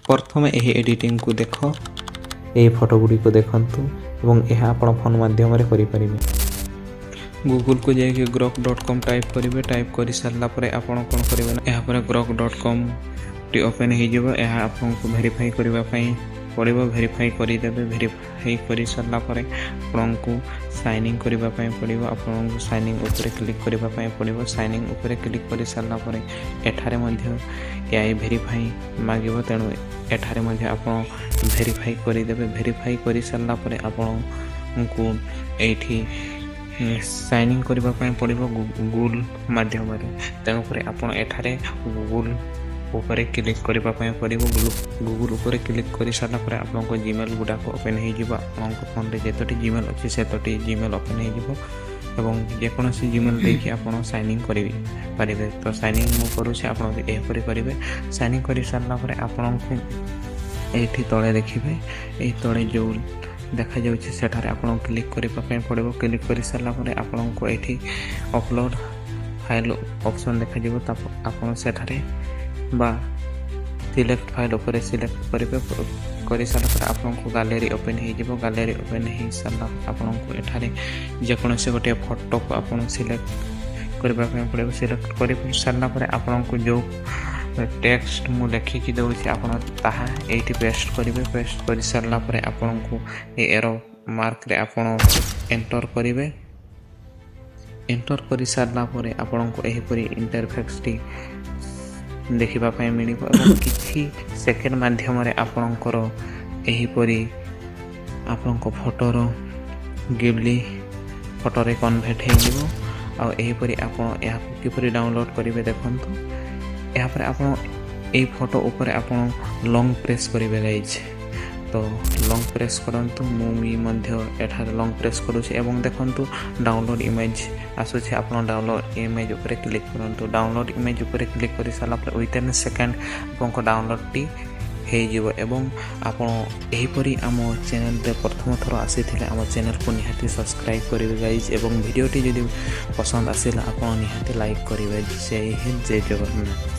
प्रथमे यही एडिटिंग को देख यही फोटो गुड़ी को देखंतु एवं यह आपण फोन माध्यम करें। गूगल को जाइए grok.com टाइप करेंगे। टाइप कर सारा पर आपड़ कौन करेंगे यहाँ grok.com टी ओपन हो आपको वेरीफाई करने पड़ो। वेरीफाई करदे। वेरीफाई कर सारा पर आपको साइनिंग करने पड़ो। आपको साइनिंग उपर क्लिक करने पड़ो। साइनिंग उपर क्लिक कर सारा पर एठारे एआई वेरीफाई मांगे तेणु एठारे आप वेरीफाई करदे। वेरीफाई कर सारा पर आपको ये साइनिंग करने पड़ो गूगल माध्यम। तेणुक आप एठारे गूगल ऊपर क्लिक करने पड़ो। गूगल ऊपर क्लिक कर सारा पर आपको जीमेल गुड़ाक ओपन हो फोन में जितोटी जीमेल अच्छी से जीमेल ओपन हो जेकोसी जीमेल देखिए आप साइनिंग करेंगे। तो साइनिंग मुझे करुँचे आपपर करेंगे। साइनिंग कर सारा पर आपको ये तले देखिए ये तले जो देखा जाऊँगी सेठारे आपको क्लिक करने पड़ो। क्लिक कर सारा पर आपको ये अपलोड फाइल ऑप्शन देखा जाए। आप सेठारे बा सिलेक्ट फाइल उपर सिलेक्ट कर सारा पर आपको गैलरी ओपन हो। गैलरी ओपन हो सारा आपको एठारे जेकोसी गोटे फोटो को आप सिलेक्ट करने पड़ो। सिलेक्ट कर सारा पर आपको जो टेक्स्ट मु लिखिकी दूसरी आपड़ा ये पेस्ट करेंगे। पेस्ट कर सारा पर आपको एरो मार्क रे आप एंटर करेंगे। एंटर कर सारा पर आपको यहीपरी इंटरफेक्स टी देखापी मिल कि सेकेंड मध्यम आपणकर यहीपरी आपण फोटोर गिबली फोटोरे कन्वर्ट हो। यहीपरी आप किपरि डाउनलोड करेंगे देखु। यापर आप ये फोटो ऊपर आप लॉन्ग प्रेस करेंगे गाइज। तो लॉन्ग प्रेस करंतु एठार लॉन्ग प्रेस करुँचे देखु डाउनलोड इमेज आसूचे। आप डाउनलोड इमेज उपर क्लिक करंतु। डाउनलोड इमेज उपर क्लिक कर सारा पर विदिन सेकेंड आपको डाउनलोड टी हो। आपरी आम चैनल रे प्रथम थर आसी आम चैनल को निहाती सब्सक्राइब करेंगे गाइज। वीडियोटी जदि पसंद आसला आप निहाती लाइक करेंगे। जय हिंद जय जगन्नाथ।